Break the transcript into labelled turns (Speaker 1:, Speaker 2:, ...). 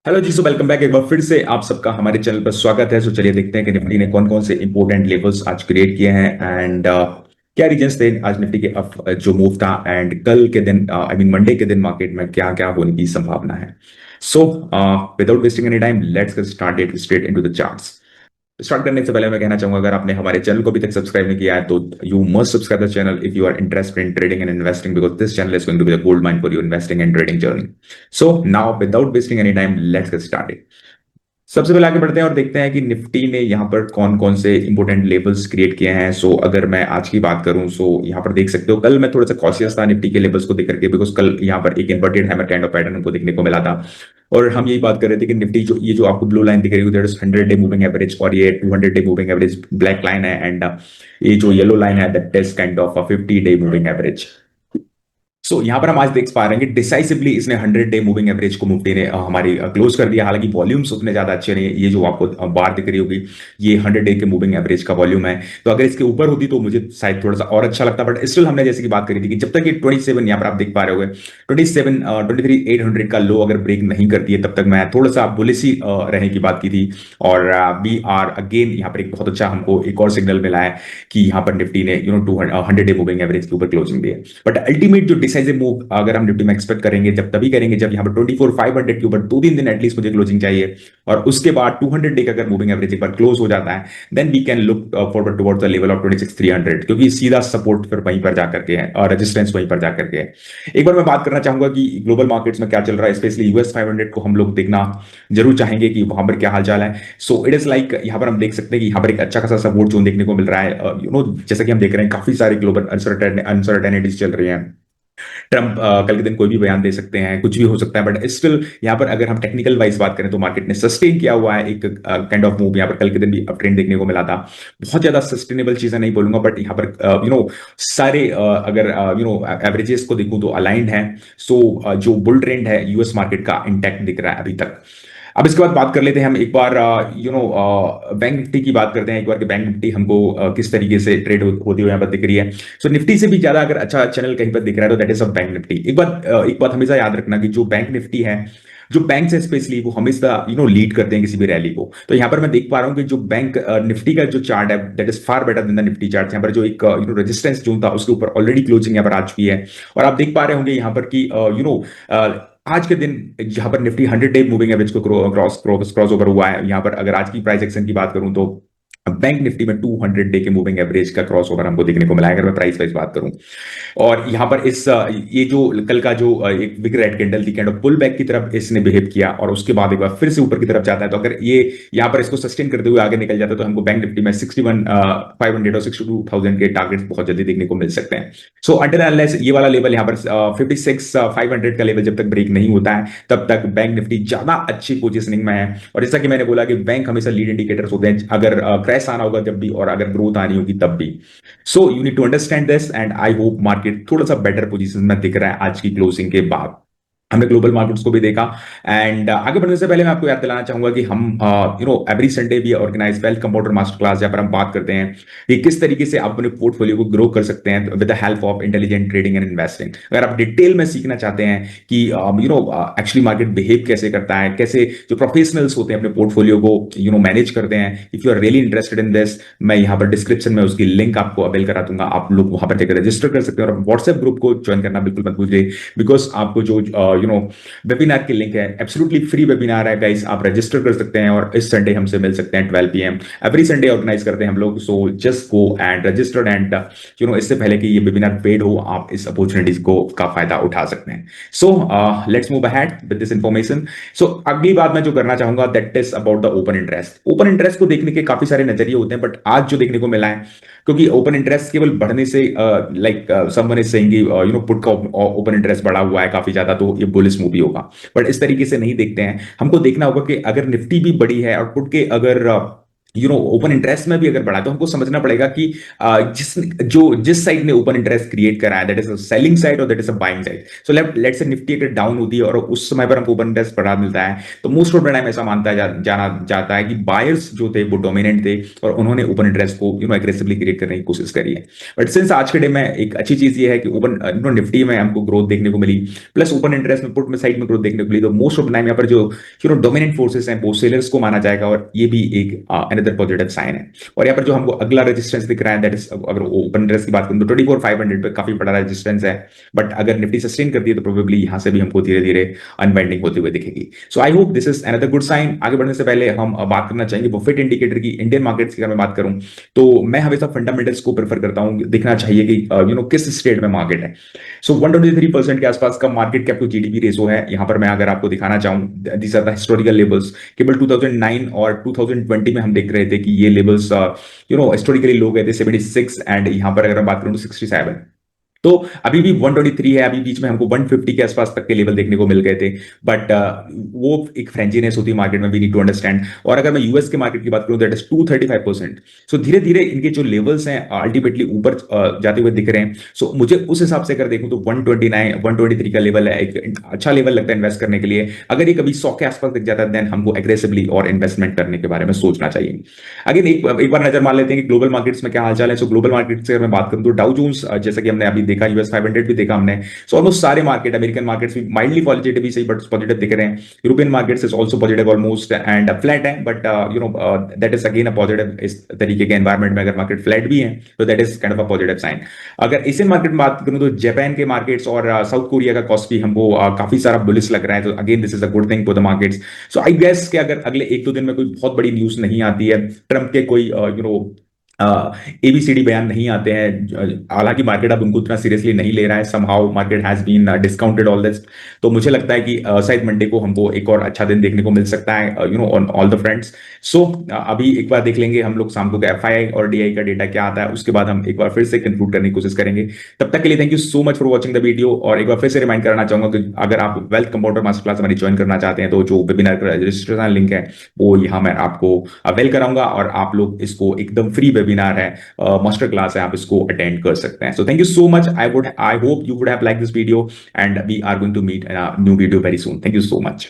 Speaker 1: Hello जी। Welcome back. एक बार फिर से आप सबका हमारे चैनल पर स्वागत है। चलिए देखते हैं कि निफ्टी ने कौन कौन से इंपॉर्टेंट लेवल्स आज क्रिएट किए हैं एंड क्या रीजंस थे आज निफ्टी के जो मूव था एंड कल के दिन आई मीन मंडे के दिन मार्केट में क्या क्या होने की संभावना है। So without wasting any time let's get started straight into the charts. Start करने से पहले मैं कहना चाहूंगा, अगर आपने हमारे चैनल को अभी तक सब्सक्राइब नहीं किया है तो you must subscribe the channel if you are interested in trading and investing, because this channel is going to be the gold mine for your investing and trading journey. So now without wasting any time let's get started. सबसे पहले आगे बढ़ते हैं और देखते हैं कि Nifty ने यहाँ पर कौन कौन से इंपॉर्टेंट लेवल्स क्रिएट किए हैं। सो अगर मैं आज की बात करूं, सो यहाँ पर देख सकते हो कल मैं थोड़ा सा कॉशियस था निफ्टी के लेवल्स को देख करके, बिकॉज कल यहाँ पर एक inverted hammer kind of pattern हमको देखने को मिला था। और हम यही बात कर रहे थे कि निफ्टी जो ये जो आपको ब्लू लाइन दिख रही है that is 100 day moving average, और ये 200 day moving average black line है, एंड ये जो येलो लाइन है that is kind of 50 day moving average. So यहाँ पर हम आज देख पा रहे हैं कि डिसाइसिवली इसने 100 डे मूविंग एवरेज को निफ्टी ने हमारी क्लोज कर दिया। हालांकि वॉल्यूम्स उतने ज्यादा अच्छे नहीं है। ये जो आपको बार दिख रही होगी ये 100 डे के मूविंग एवरेज का वॉल्यूम है। तो अगर इसके ऊपर होती तो मुझे शायद थोड़ा सा और अच्छा लगता, बट स्टिल हमने जैसे कि बात करी थी कि जब तक ये 27 यहाँ पर आप देख पा रहे होगे 23 800 का लो अगर ब्रेक नहीं करती है तब तक मैं थोड़ा सा बुलिश ही रहने की बात की थी। और वी आर अगेन यहाँ पर एक बहुत अच्छा हमको एक और सिग्नल मिला है कि यहाँ पर निफ्टी ने 100 डे मूविंग एवरेज के ऊपर क्लोजिंग दी है। बट अल्टीमेट जो डिसाइसिव मूव अगर हम निफ्टी में एक्सपेक्ट करेंगे जब तभी करेंगे जब यहाँ पर 24 500 के ऊपर 2 3 दिन एटलीस्ट मुझे क्लोजिंग चाहिए, और उसके बाद 200 डे का अगर मूविंग एवरेज एक बार क्लोज हो जाता है then we can look forward towards the level of 26 300, क्योंकि सीधा सपोर्ट फिर वहीं पर जाकर के है और रेजिस्टेंस वहीं पर जाकर के है। एक बार मैं बात करना चाहूंगा कि ग्लोबल मार्केट्स में क्या चल रहा है, स्पेशली यूएस 500 को हम लोग देखना जरूर चाहेंगे कि वहां पर क्या हालचाल है। सो इट इज लाइक यहाँ पर हम देख सकते हैं कि यहाँ पर एक अच्छा खासा सपोर्ट जोन देखने को मिल रहा है। जैसा कि हम देख रहे हैं काफी सारे ग्लोबल अनसर्टेनिटीज चल रही हैं। ट्रंप कल के दिन कोई भी बयान दे सकते हैं, कुछ भी हो सकता है, बट स्टिल यहाँ पर अगर हम टेक्निकल वाइज बात करें तो मार्केट ने सस्टेन किया हुआ है एक काइंड ऑफ मूव। यहाँ पर कल के दिन भी अप ट्रेंड देखने को मिला था। बहुत ज्यादा सस्टेनेबल चीजें नहीं बोलूंगा, बट यहाँ पर सारे अगर एवरेजेस को देखूं तो अलाइंड है। सो जो बुल ट्रेंड है यूएस मार्केट का इंटैक्ट दिख रहा है अभी तक। अब इसके बाद बात कर लेते हैं हम एक बार बैंक निफ्टी की बात करते हैं एक बार कि बैंक निफ्टी हमको किस तरीके से ट्रेड होती हुई यहाँ पर दिख रही है। सो निफ्टी से भी ज्यादा अगर अच्छा चैनल कहीं पर दिख रहा है तो that is of bank Nifty. एक बात हमेशा याद रखना कि जो बैंक निफ्टी है, जो बैंक है स्पेशली, वो हमेशा लीड करते हैं किसी भी रैली को। तो यहाँ पर मैं देख पा रहा हूँ कि जो बैंक निफ्टी का जो चार्ट है that is far better than the Nifty chart. यहाँ पर जो एक रेजिस्टेंस जोन था उसके ऊपर ऑलरेडी क्लोजिंग यहाँ पर आ चुकी है। और आप देख पा रहे होंगे यहाँ पर कि आज के दिन जहां पर निफ्टी 100 डे मूविंग एवरेज को क्रॉस ओवर हुआ है। यहाँ पर अगर आज की प्राइस एक्शन की बात करूं तो बैंक निफ्टी में 200 डे के मूविंग एवरेज का क्रॉस ओवर हमको देखने को मिला है अगर मैं प्राइस वाइज बात करूं। और यहाँ पर इस ये जो कल का जो एक बिग रेड कैंडल थी काइंड ऑफ पुल बैक की तरफ इसने बिहेव किया, और उसके बाद एक बार फिर से ऊपर की तरफ जाता है। तो अगर ये यहाँ पर इसको सस्टेन करते हुए आगे निकल जाता है तो हमको बैंक निफ्टी में 61 500 और 62,000 के टारगेट बहुत जल्दी देखने को मिल सकते हैं। सो अंटिल अनलेस ये वाला लेवल यहाँ पर 56 500 का लेवल जब तक ब्रेक नहीं होता है तब तक बैंक निफ्टी ज्यादा अच्छी पोजिशनिंग में है। और जैसा कि मैंने बोला कि बैंक हमेशा लीड इंडिकेटर्स होते हैं, अगर क्रैश आना होगा जब भी और अगर ग्रोथ आनी होगी तब भी। So you need to understand this and I hope market थोड़ा सा बेटर पोजीशन में दिख रहा है आज की क्लोजिंग के बाद। हमने ग्लोबल मार्केट्स को भी देखा। एंड आगे बढ़ने से पहले मैं आपको याद दिलाना चाहूंगा कि हम एवरी संडे भी organise wealth compounder master class जहां पर हम बात करते हैं कि किस तरीके से आप अपने पोर्टफोलियो को ग्रो कर सकते हैं with the help of intelligent trading and investing. अगर आप डिटेल में सीखना चाहते हैं कि एक्चुअली मार्केट बिहेव कैसे करता है, कैसे जो प्रोफेशनल्स होते हैं अपने पोर्टफोलियो को मैनेज करते हैं, if you are really interested in this, मैं यहाँ पर डिस्क्रिप्शन में उसकी लिंक आपको अवेल करा दूंगा। आप लोग वहां पर जाकर रजिस्टर कर सकते हैं और व्हाट्सएप ग्रुप को ज्वाइन करना बिल्कुल मत भूलिए, बिकॉज आपको जो वेबिनार की लिंक है, एब्सोल्युटली फ्री वेबिनार है गाइस, आप रजिस्टर कर सकते हैं और इस संडे हमसे मिल सकते हैं 12 PM। एवरी संडे ऑर्गेनाइज करते हैं हम लोग। So just go and registered and इससे पहले कि ये वेबिनार पेड हो आप इस अपॉर्चुनिटीज को का फायदा उठा सकते हैं। So let's move ahead with this information. So अगली बात मैं जो करना चाहूंगा that is about the open interest. Open interest को देखने के काफी सारे नजरिए होते हैं, बट आज जो देखने को मिला है, क्योंकि ओपन इंटरेस्ट केवल बढ़ने से like someone is saying put का ओपन इंटरेस्ट बढ़ा हुआ है काफी ज्यादा तो ये बुलिश मूवी होगा, बट इस तरीके से नहीं देखते हैं। हमको देखना होगा कि अगर निफ्टी भी बड़ी है और पुट के अगर ओपन इंटरेस्ट में भी अगर बढ़ा तो हमको समझना पड़ेगा कि जिस साइड ने ओपन इंटरेस्ट क्रिएट करा है, that is a selling side और that is a buying side. So let's say Nifty अगर डाउन होती है और उस समय पर हमको ओपन इंटरेस्ट बढ़ा मिलता है, तो मोस्ट ऑफ द टाइम ऐसा मानता जाना जाता है कि बायर्स जो थे वो डोमिनेंट थे और उन्होंने ओपन इंटरेस्ट को एग्रेसिवली क्रिएट करने की कोशिश करी है। बट सिंस आज के डे में एक अच्छी चीज ये है कि ओपन निफ्टी में हमको ग्रोथ देखने को मिली, प्लस ओपन इंटरेस्ट में पुट में साइड में ग्रोथ देखने को मिली, तो मोस्ट ऑफ द टाइम यहाँ पर जो डोमिनेंट फोर्सेस हैं वो सेलर्स को माना जाएगा और ये भी एक अनदर पॉजिटिव साइन है। और यहाँ पर जो हमको अगला रेजिस्टेंस दिख रहा है, दैट इज अगर ओपन इंटरेस्ट की बात करूं तो 24,500 पे काफी बड़ा रेजिस्टेंस है। बट अगर निफ्टी सस्टेन करती है तो प्रोबेबली यहाँ से भी हमको धीरे धीरे अनवाइंडिंग होती हुई दिखेगी। So I hope this is another good sign. आगे बढ़ने से पहले हम बात करना चाहेंगे बफेट इंडिकेटर की। इंडियन मार्केट्स की अगर मैं बात करूं तो मैं हमेशा फंडामेंटल्स को प्रेफर करता हूं, देखना चाहिए कि किस स्टेट में मार्केट है। सो 123% के आसपास का market cap to GDP ratio है। यहां पर मैं अगर आपको दिखाना चाहूं, these are the historical levels. केवल 2009 और 2020 में हम देख रहे थे कि ये लेवल्स हिस्टोरिकली लो गए थे 76, एंड यहां पर अगर मैं बात करूं तो 67। तो अभी भी 123 है, अभी बीच में हमको 150 के आसपास तक के लेवल देखने को मिल गए थे। बट वो एक फ्रेंजीनेस होती है मार्केट में, वी नीड टू अंडरस्टैंड। और अगर मैं यूएस के मार्केट की बात करूं, दैट इज 235%। सो धीरे धीरे इनके जो लेवल्स हैं अल्टीमेटली ऊपर जाते हुए दिख रहे हैं। सो मुझे उस हिसाब से अगर देखूं तो 129 123 का लेवल है, एक अच्छा लेवल लगता है इन्वेस्ट करने के लिए। अगर ये कभी 100 के आसपास दिख जाता है देन हमको एग्रेसिवली और इन्वेस्टमेंट करने के बारे में सोचना चाहिए। अगेन एक बार नजर मार लेते हैं कि ग्लोबल मार्केट्स में क्या हालचाल है। सो ग्लोबल मार्केट से अगर मैं बात करूं तो डाउ जोन्स, जैसा कि हमने अभी देखा, यूएस 500 भी देखा हमने। सो ऑलमोस्ट सारे मार्केट, अमेरिकन मार्केट्स भी माइल्डली पॉजिटिव ही सही बट पॉजिटिव दिख रहे हैं। European markets is also positive almost and flat है, but that is again a positive. इस तरीके के एनवायरमेंट में अगर मार्केट फ्लैट भी है तो that is kind of a positive sign. अगर एशियन मार्केट में बात करूं तो जापान के मार्केट्स और साउथ कोरिया का कॉस्ट भी हमको काफी सारा बुलिश लग रहा है। तो again this is a good thing for the markets. So I guess कि अगर अगले एक दो दिन में कोई बहुत बड़ी न्यूज नहीं आती है, ट्रंप के कोई एबीसीडी बयान नहीं आते हैं, हालांकि मार्केट अब उनको इतना सीरियसली नहीं ले रहा है, somehow market has been discounted all this. तो मुझे लगता है कि शायद मंडे को हमको एक और अच्छा दिन देखने को मिल सकता है ऑन ऑल द फ्रंट्स। सो अभी एक बार देख लेंगे हम लोग शाम को एफआई और डीआई का डेटा क्या आता है, उसके बाद हम एक बार फिर से कंक्लूड करने की कोशिश करेंगे। तब तक के लिए thank you so much for watching the video. और एक बार फिर से रिमाइंड करना चाहूंगा कि अगर आप वेल्थ कंपाउंडर मास्टर क्लास हमारी ज्वाइन करना चाहते हैं तो जो वेबिनार का रजिस्ट्रेशन लिंक है वो यहाँ मैं आपको अवेल कराऊंगा, और आप लोग इसको एकदम फ्री वेबिनार है, मास्टर क्लास है, आप इसको अटेंड कर सकते हैं। So thank you so much. I hope you would have like this video and we are going to meet in a new video very soon. Thank you so much.